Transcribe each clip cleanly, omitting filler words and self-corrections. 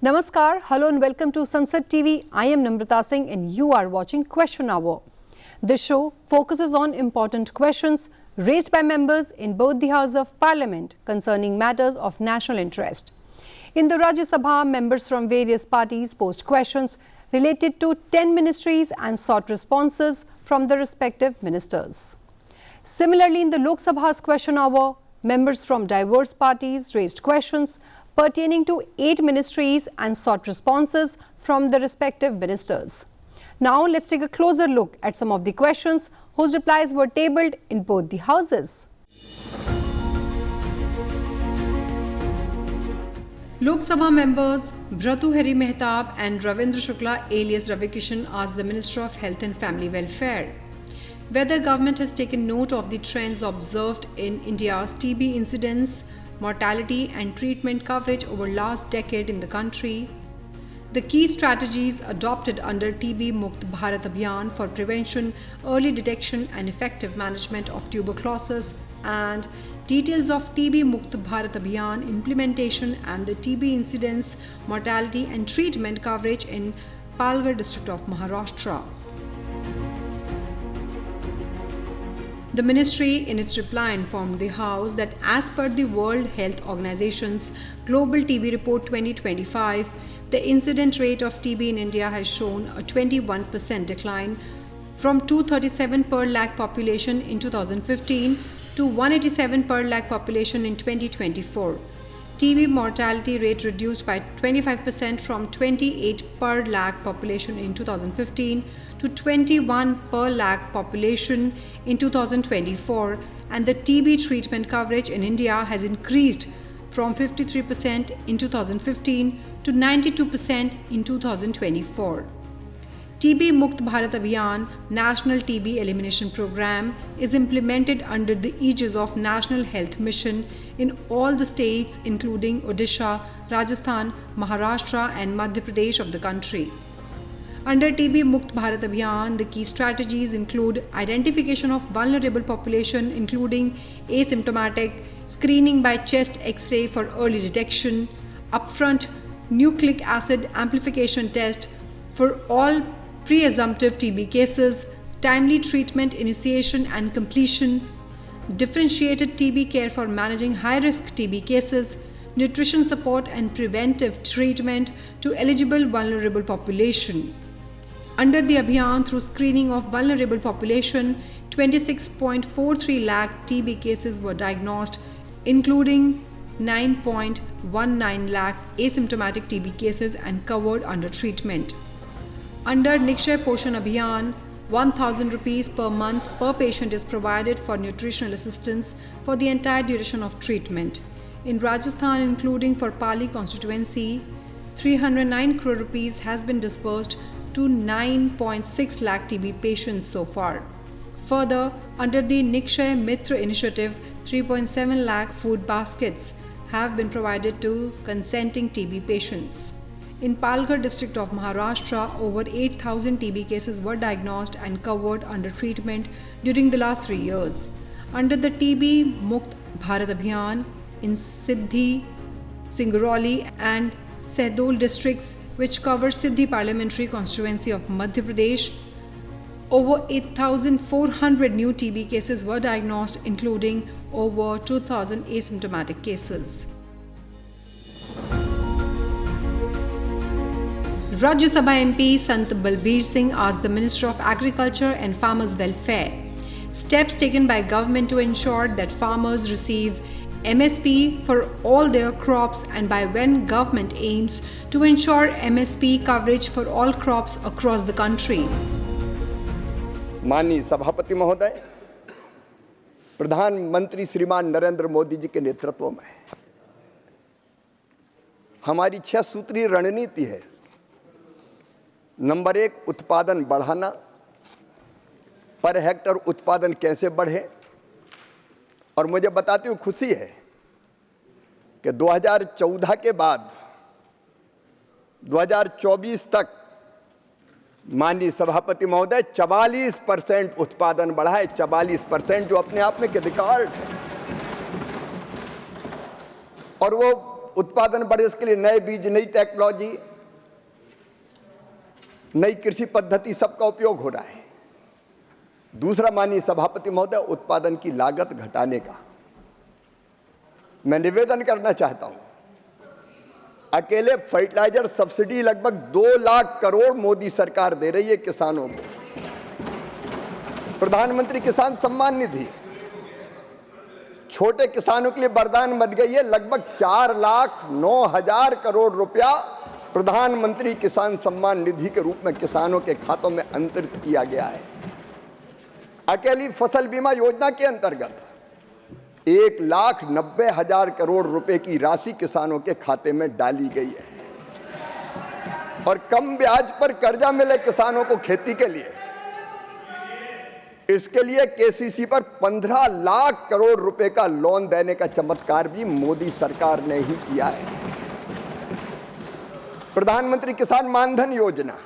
Namaskar, hello and welcome to Sansad TV. I am Namrata Singh and you are watching Question Hour. This show focuses on important questions raised by members in both the House of Parliament concerning matters of national interest. In the Rajya Sabha, members from various parties posed questions related to 10 ministries and sought responses from the respective ministers. Similarly, in the Lok Sabha's Question Hour, members from diverse parties raised questions pertaining to 8 ministries and sought responses from the respective ministers. Now, let's take a closer look at some of the questions whose replies were tabled in both the houses. Lok Sabha members Bhartrihari Mehtab and Ravindra Shukla alias Ravi Kishan asked the Minister of Health and Family Welfare whether government has taken note of the trends observed in India's TB incidence, mortality and treatment coverage over last decade in the country, the key strategies adopted under TB Mukt Bharat Abhiyan for prevention, early detection and effective management of tuberculosis, and details of TB Mukt Bharat Abhiyan implementation and the TB incidence, mortality and treatment coverage in Palghar district of Maharashtra. The ministry, in its reply, informed the House that as per the World Health Organization's Global TB Report 2025, the incident rate of TB in India has shown a 21% decline from 237 per lakh population in 2015 to 187 per lakh population in 2024. TB mortality rate reduced by 25% from 28 per lakh population in 2015 to 21 per lakh population in 2024, and the TB treatment coverage in India has increased from 53% in 2015 to 92% in 2024. TB Mukt Bharat Abhiyan National TB Elimination Program is implemented under the aegis of National Health Mission in all the states including Odisha, Rajasthan, Maharashtra and Madhya Pradesh of the country. Under TB Mukt Bharat Abhiyan, the key strategies include identification of vulnerable population including asymptomatic, screening by chest X-ray for early detection, upfront nucleic acid amplification test for all pre-assumptive TB cases, timely treatment initiation and completion, differentiated TB care for managing high-risk TB cases, nutrition support and preventive treatment to eligible vulnerable population. Under the Abhiyan, through screening of vulnerable population, 26.43 lakh TB cases were diagnosed, including 9.19 lakh asymptomatic TB cases and covered under treatment. Under Nikshay Poshan Abhiyan, 1,000 rupees per month per patient is provided for nutritional assistance for the entire duration of treatment. In Rajasthan, including for Pali constituency, 309 crore rupees has been disbursed to 9.6 lakh TB patients so far. Further, under the Nikshay Mitra initiative, 3.7 lakh food baskets have been provided to consenting TB patients. In Palghar district of Maharashtra, over 8,000 TB cases were diagnosed and covered under treatment during the last 3 years. Under the TB Mukt Bharat Abhiyan in Siddhi, Singrauli and Sahdol districts, which covers Siddhi parliamentary constituency of Madhya Pradesh, over 8,400 new TB cases were diagnosed, including over 2,000 asymptomatic cases. Rajya Sabha MP Sant Balbir Singh asked the Minister of Agriculture and Farmers Welfare steps taken by government to ensure that farmers receive MSP for all their crops and by when government aims to ensure MSP coverage for all crops across the country. माननीय सभापति महोदय, प्रधानमंत्री श्रीमान नरेंद्र मोदी जी के नेतृत्व में हमारी 6 सूत्रीय रणनीति है। नंबर 1, उत्पादन बढ़ाना, पर हेक्टर उत्पादन कैसे बढ़े। और मुझे बताते हुए खुशी है कि 2014 के बाद 2024 तक माननीय सभापति महोदय 44% उत्पादन बढ़ा है। 44% जो अपने आप में रिकॉर्ड है। और वो उत्पादन बढ़े, इसके लिए नए बीज, नई टेक्नोलॉजी, नई कृषि पद्धति सबका उपयोग हो रहा है। दूसरा, माननीय सभापति महोदय, उत्पादन की लागत घटाने का मैं निवेदन करना चाहता हूं। अकेले फर्टिलाइजर सब्सिडी लगभग 2 लाख करोड़ मोदी सरकार दे रही है किसानों को। प्रधानमंत्री किसान सम्मान निधि छोटे किसानों के लिए वरदान बन गई है। लगभग 4,09,000 करोड़ रुपया प्रधानमंत्री किसान सम्मान निधि के रूप में किसानों के खातों में अंतरित किया गया है। अकेली फसल बीमा योजना के अंतर्गत 1,90,000 करोड़ रुपए की राशि किसानों के खाते में डाली गई है। और कम ब्याज पर कर्जा मिले किसानों को खेती के लिए, इसके लिए केसीसी पर 15 लाख करोड़ रुपए का लोन देने का चमत्कार भी मोदी सरकार ने ही किया है। प्रधानमंत्री किसान मानधन योजना,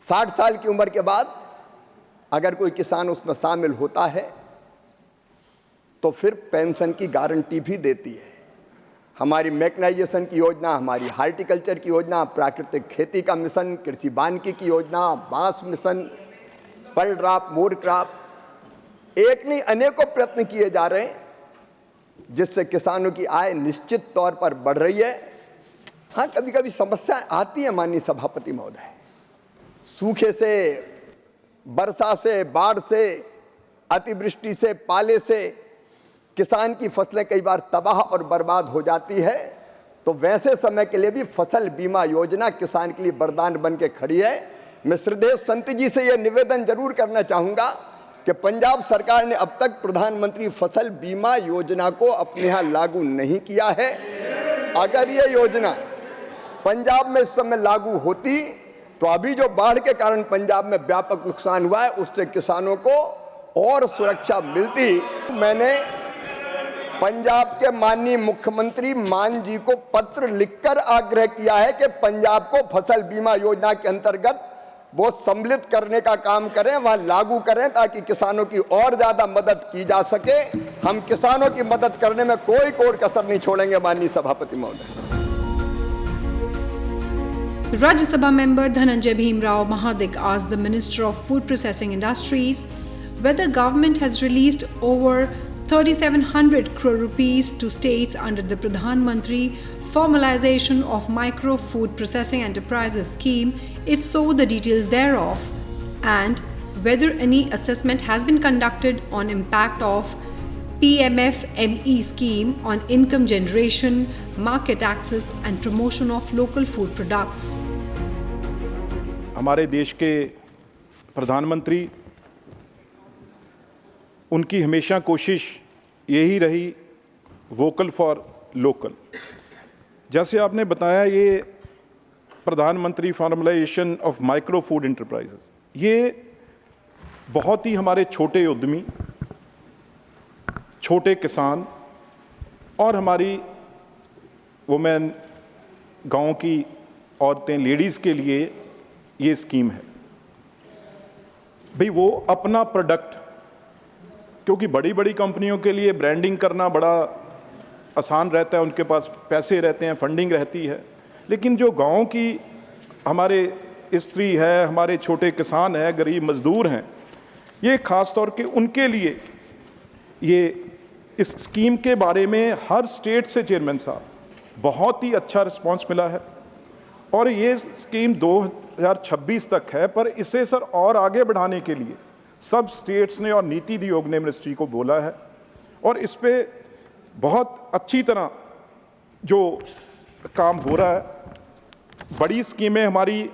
60 साल की उम्र के बाद अगर कोई किसान उसमें शामिल होता है तो फिर पेंशन की गारंटी भी देती है। हमारी मैकेनाइजेशन की योजना, हमारी हार्टिकल्चर की योजना, प्राकृतिक खेती का मिशन, कृषि वानिकी की योजना, बांस mission, per drop, more crop, एक नहीं अनेकों प्रयत्न किए जा रहे हैं जिससे किसानों की आय निश्चित तौर पर बढ़ रही है। हाँ, कभी कभी समस्याएं आती हैं माननीय सभापति महोदय, सूखे से, वर्षा से, बाढ़ से, अतिवृष्टि से, पाले से किसान की फसलें कई बार तबाह और बर्बाद हो जाती है। तो वैसे समय के लिए भी फसल बीमा योजना किसान के लिए वरदान बन के खड़ी है। मैं श्रद्धेय संत जी से यह निवेदन जरूर करना चाहूंगा कि पंजाब सरकार ने अब तक प्रधानमंत्री फसल बीमा योजना को अपने यहाँ लागू नहीं किया है। अगर यह योजना पंजाब में इस समय लागू होती तो अभी जो बाढ़ के कारण पंजाब में व्यापक नुकसान हुआ है उससे किसानों को और सुरक्षा मिलती। मैंने पंजाब के माननीय मुख्यमंत्री मान जी को पत्र लिखकर आग्रह किया है कि पंजाब को फसल बीमा योजना के अंतर्गत वो सम्मिलित करने का काम करें, वहां लागू करें ताकि किसानों की और ज्यादा मदद की जा सके। हम किसानों की मदद करने में कोई कोर कसर नहीं छोड़ेंगे माननीय सभापति महोदय। Rajya member Dhananjay Bhimrao Mahadik asked the Minister of Food Processing Industries whether government has released over 3,700 crore rupees to states under the Pradhan Mantri Formalization of Micro Food Processing Enterprises scheme, if so the details thereof, and whether any assessment has been conducted on impact of PMFME scheme on income generation, market access and promotion of local food products. हमारे देश के प्रधानमंत्री, उनकी हमेशा कोशिश यही रही vocal for local. जैसे आपने बताया, ये प्रधानमंत्री formalisation of micro food enterprises, ये बहुत ही हमारे छोटे उद्यमी, छोटे किसान और हमारी वुमेन, गांव की औरतें, लेडीज़ के लिए ये स्कीम है। भाई वो अपना प्रोडक्ट, क्योंकि बड़ी बड़ी कंपनियों के लिए ब्रांडिंग करना बड़ा आसान रहता है, उनके पास पैसे रहते हैं, फंडिंग रहती है, लेकिन जो गांव की हमारे स्त्री है, हमारे छोटे किसान हैं, गरीब मजदूर हैं, ये ख़ास तौर के उनके लिए ये इस स्कीम के बारे में हर स्टेट से चेयरमैन साहब बहुत ही अच्छा रिस्पांस मिला है। और ये स्कीम 2026 तक है, पर इसे सर और आगे बढ़ाने के लिए सब स्टेट्स ने और नीति आयोग ने मिनिस्ट्री को बोला है, और इस पे बहुत अच्छी तरह जो काम हो रहा है। बड़ी स्कीमें हमारी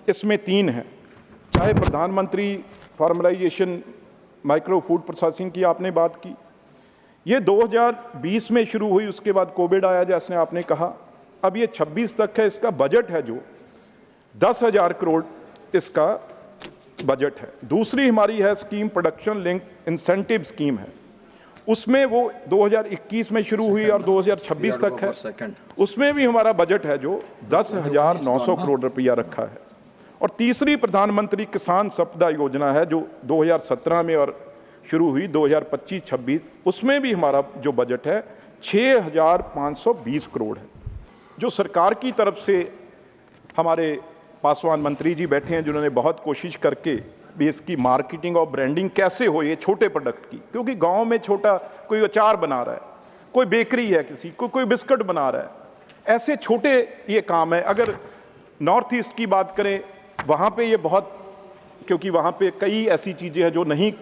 इसमें 3 हैं, चाहे प्रधानमंत्री फॉर्मलाइजेशन माइक्रो फूड प्रोसेसिंग की आपने बात की, ये 2020 में शुरू हुई, उसके बाद कोविड आया जैसे आपने कहा, अब ये 26 तक है। इसका बजट है जो 10,000 करोड़ इसका बजट है। दूसरी हमारी है scheme production link incentive scheme है, उसमें वो 2021 में शुरू हुई और 2026 तक है, उसमें भी हमारा बजट है जो 10,900 करोड़ रुपया रखा है। और तीसरी प्रधानमंत्री किसान संपदा योजना है जो 2017 में और शुरू हुई 2025-26, उसमें भी हमारा जो बजट है 6,520 करोड़ है। जो सरकार की तरफ से हमारे पासवान मंत्री जी बैठे हैं जिन्होंने बहुत कोशिश करके भी इसकी मार्केटिंग और ब्रांडिंग कैसे हो ये छोटे प्रोडक्ट की, क्योंकि गांव में छोटा कोई अचार बना रहा है, कोई बेकरी है, किसी को कोई बिस्किट बना रहा है, ऐसे छोटे ये काम है। अगर नॉर्थ ईस्ट की बात करें वहाँ पे ये बहुत, क्योंकि वहाँ पे कई ऐसी चीज़ें हैं जो नहीं,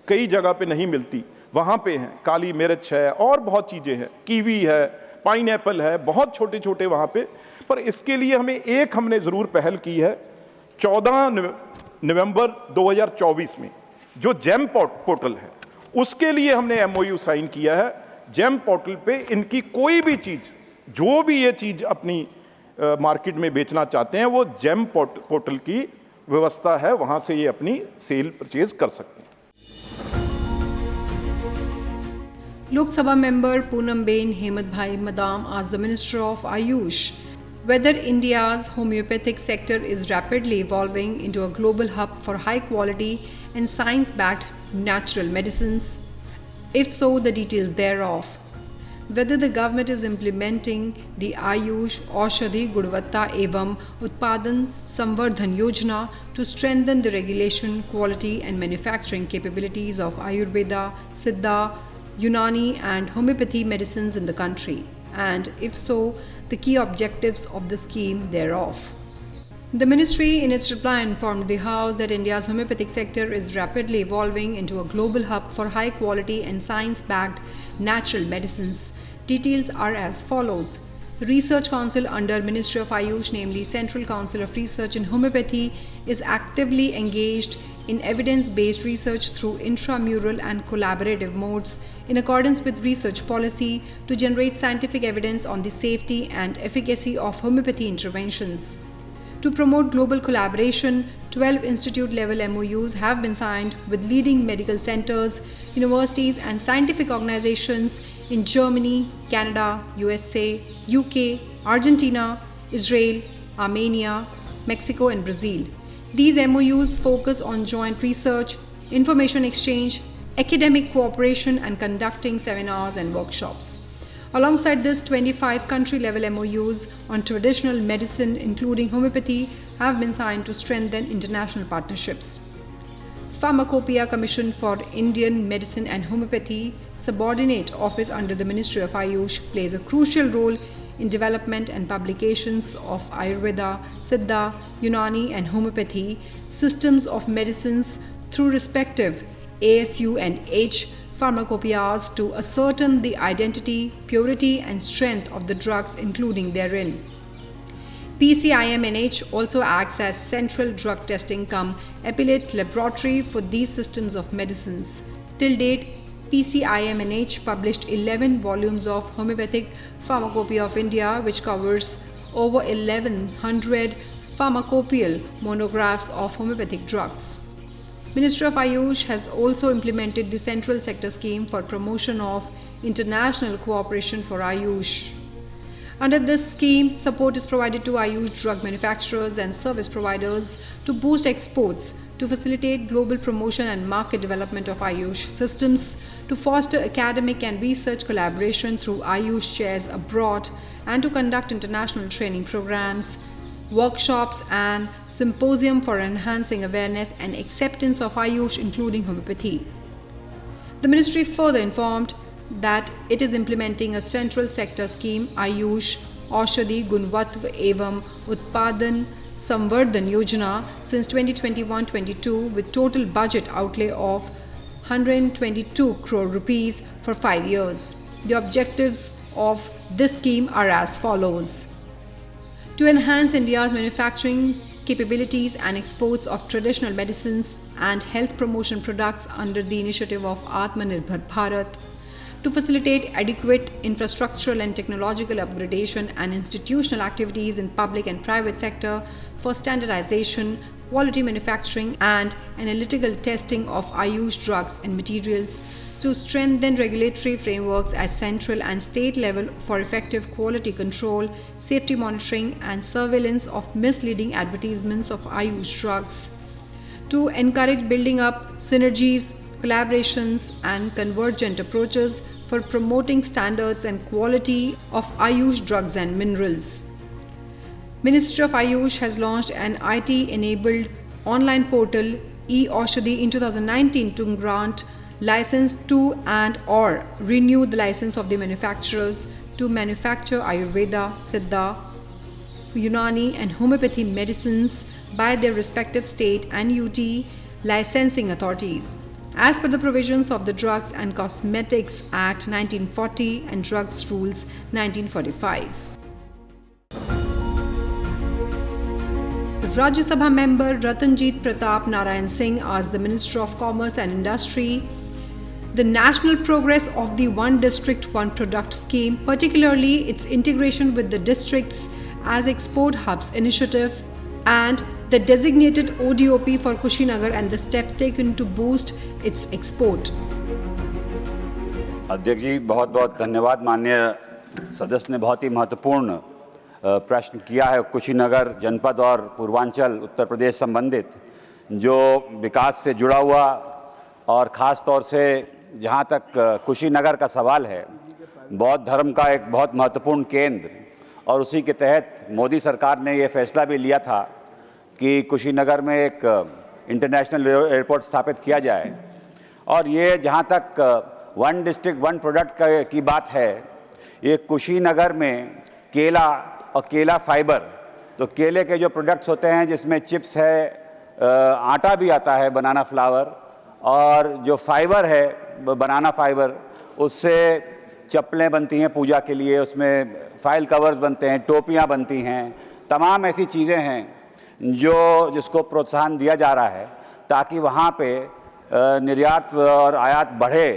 कई जगह पे नहीं मिलती, वहाँ पे हैं। काली मिर्च है और बहुत चीज़ें हैं, कीवी है, पाइनएप्पल है, बहुत छोटे छोटे वहाँ पे। पर इसके लिए हमने ज़रूर पहल की है। 14 नवंबर 2024 में जो जेम पोर्टल है उसके लिए हमने MOU साइन किया है। जेम पोर्टल पे इनकी कोई भी चीज़, जो भी ये चीज़ अपनी मार्केट में बेचना चाहते हैं, वो जेम पोर्टल की व्यवस्था है, वहाँ से ये अपनी सेल परचेज कर सकते हैं। Lok Sabha member Poonamben Hemantbhai Madam asked the Minister of Ayush whether India's homeopathic sector is rapidly evolving into a global hub for high quality and science-backed natural medicines. If so, the details thereof. Whether the government is implementing the Ayush Aushadhi Gunavatta Evam Utpadan Samvardhan Yojana to strengthen the regulation, quality and manufacturing capabilities of Ayurveda, Siddha, Unani and homeopathy medicines in the country, and if so, the key objectives of the scheme thereof. The ministry in its reply informed the House that India's homeopathic sector is rapidly evolving into a global hub for high quality and science-backed natural medicines. Details are as follows. The Research Council under Ministry of Ayush, namely Central Council of Research in Homeopathy, is actively engaged in evidence-based research through intramural and collaborative modes in accordance with research policy to generate scientific evidence on the safety and efficacy of homeopathy interventions. To promote global collaboration, 12 institute-level MOUs have been signed with leading medical centers, universities and scientific organizations in Germany, Canada, USA, UK, Argentina, Israel, Armenia, Mexico and Brazil. These MOUs focus on joint research, information exchange, academic cooperation and conducting seminars and workshops. Alongside this, 25 country-level MOUs on traditional medicine, including homeopathy, have been signed to strengthen international partnerships. Pharmacopoeia Commission for Indian Medicine and Homeopathy, subordinate office under the Ministry of Ayush, plays a crucial role in development and publications of Ayurveda, Siddha, Unani and homeopathy systems of medicines through respective ASU and H pharmacopoeias to ascertain the identity, purity and strength of the drugs including therein. PCIMNH also acts as central drug testing cum appellate laboratory for these systems of medicines. Till date, PCIMNH published 11 volumes of Homeopathic Pharmacopoeia of India, which covers over 1100 pharmacopoeial monographs of homeopathic drugs. Ministry of Ayush has also implemented the Central Sector Scheme for promotion of international cooperation for Ayush. Under this scheme, support is provided to Ayush drug manufacturers and service providers to boost exports, to facilitate global promotion and market development of Ayush systems, to foster academic and research collaboration through Ayush chairs abroad, and to conduct international training programs, workshops and symposium for enhancing awareness and acceptance of Ayush, including homeopathy. The ministry further informed that it is implementing a central sector scheme, Ayush Aushadhi Gunavatta Evam Utpadan Samvardhan Yojana, since 2021-22 with total budget outlay of 122 crore rupees for 5 years. The objectives of this scheme are as follows: to enhance India's manufacturing capabilities and exports of traditional medicines and health promotion products under the initiative of Atmanirbhar Bharat, to facilitate adequate infrastructural and technological upgradation and institutional activities in public and private sector for standardization, quality manufacturing and analytical testing of Ayush drugs and materials, to strengthen regulatory frameworks at central and state level for effective quality control, safety monitoring and surveillance of misleading advertisements of Ayush drugs, to encourage building up synergies collaborations, and convergent approaches for promoting standards and quality of Ayush drugs and minerals. Ministry of Ayush has launched an IT-enabled online portal e-Aushadhi in 2019 to grant license to and/or renew the license of the manufacturers to manufacture Ayurveda, Siddha, Unani and homeopathy medicines by their respective state and UT licensing authorities, as per the provisions of the Drugs and Cosmetics Act 1940 and Drugs Rules 1945. Rajya Sabha member Ratanjit Pratap Narayan Singh asked the Minister of Commerce and Industry the national progress of the One District One Product scheme, particularly its integration with the districts as export hubs initiative and the designated ODOP for Kushinagar and the steps taken to boost its export. अध्यक्ष जी बहुत बहुत धन्यवाद। माननीय सदस्य ने बहुत ही महत्वपूर्ण प्रश्न किया है। कुशीनगर जनपद और पूर्वांचल उत्तर प्रदेश संबंधित जो विकास से जुड़ा हुआ और ख़ास तौर से जहाँ तक कुशीनगर का सवाल है, बौद्ध धर्म का एक बहुत महत्वपूर्ण केंद्र, और उसी के तहत मोदी सरकार ने ये फैसला भी लिया था कि कुशीनगर में एक इंटरनेशनल एयरपोर्ट स्थापित किया जाए। और ये जहाँ तक वन डिस्ट्रिक्ट वन प्रोडक्ट की बात है, ये कुशीनगर में केला और केला फाइबर, तो केले के जो प्रोडक्ट्स होते हैं जिसमें चिप्स है, आटा भी आता है, बनाना फ्लावर, और जो फाइबर है बनाना फाइबर, उससे चप्पलें बनती हैं पूजा के लिए, उसमें फाइल कवर्स बनते हैं, टोपियां बनती हैं, तमाम ऐसी चीज़ें हैं जिसको प्रोत्साहन दिया जा रहा है ताकि वहाँ पे निर्यात और आयात बढ़े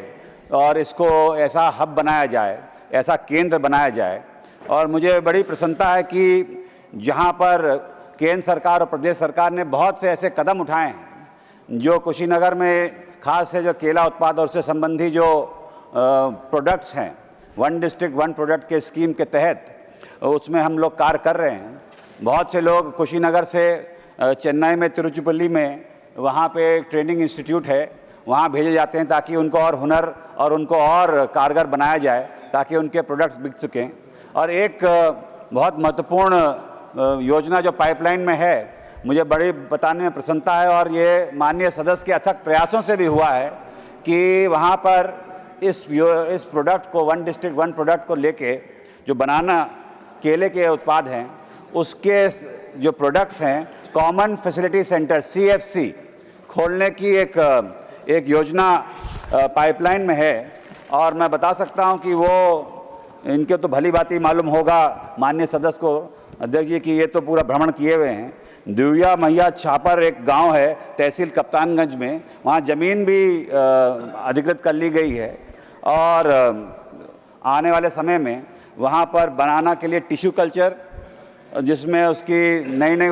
और इसको ऐसा हब बनाया जाए, ऐसा केंद्र बनाया जाए। और मुझे बड़ी प्रसन्नता है कि जहाँ पर केंद्र सरकार और प्रदेश सरकार ने बहुत से ऐसे कदम उठाए हैं जो कुशीनगर में खास से जो केला उत्पाद और उससे संबंधी जो प्रोडक्ट्स हैं, वन डिस्ट्रिक्ट वन प्रोडक्ट के स्कीम के तहत उसमें हम लोग कार्य कर रहे हैं। बहुत से लोग कुशीनगर से चेन्नई में, तिरुचिपल्ली में, वहाँ पे एक ट्रेनिंग इंस्टीट्यूट है, वहाँ भेजे जाते हैं ताकि उनको और हुनर और उनको और कारगर बनाया जाए ताकि उनके प्रोडक्ट्स बिक सकें। और एक बहुत महत्वपूर्ण योजना जो पाइपलाइन में है, मुझे बड़ी बताने में प्रसन्नता है और ये माननीय सदस्य के अथक प्रयासों से भी हुआ है कि वहाँ पर इस प्रोडक्ट को, वन डिस्ट्रिक्ट वन प्रोडक्ट को लेके जो बनाना केले के उत्पाद हैं उसके जो प्रोडक्ट्स हैं, कॉमन फैसिलिटी सेंटर CFC खोलने की एक योजना पाइपलाइन में है। और मैं बता सकता हूं कि वो इनके तो भली बात ही मालूम होगा माननीय सदस्य को, अध्यक्ष जी, कि ये तो पूरा भ्रमण किए हुए हैं। दिव्या मैया छापर एक गांव है तहसील कप्तानगंज में, वहाँ ज़मीन भी अधिकृत कर ली गई है और आने वाले समय में वहाँ पर बनाना के लिए टिश्यू कल्चर, जिसमें उसकी नई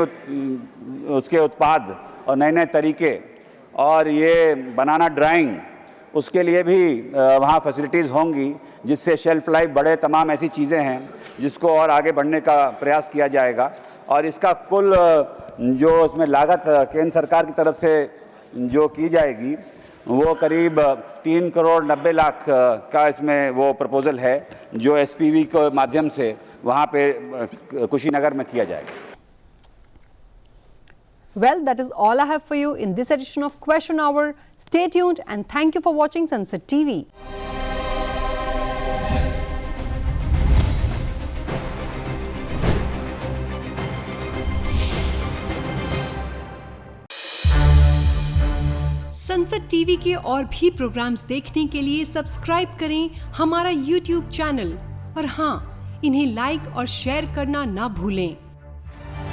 उसके उत्पाद और नए तरीके, और ये बनाना ड्राइंग, उसके लिए भी वहाँ फैसिलिटीज़ होंगी जिससे शेल्फ लाइफ बढ़े। तमाम ऐसी चीज़ें हैं जिसको और आगे बढ़ने का प्रयास किया जाएगा। और इसका कुल जो इसमें लागत केंद्र सरकार की तरफ से जो की जाएगी वो करीब 3 करोड़ 90 लाख का इसमें वो प्रपोजल है जो SPV के माध्यम से वहाँ पे कुशीनगर में किया जाएगा। Well, that is all I have for you in this edition of Question Hour. Stay tuned and thank you for watching Sunset TV. Sunset TV के और भी प्रोग्राम्स देखने के लिए सब्सक्राइब करें हमारा YouTube चैनल और हाँ, इन्हें लाइक और शेयर करना ना भूलें।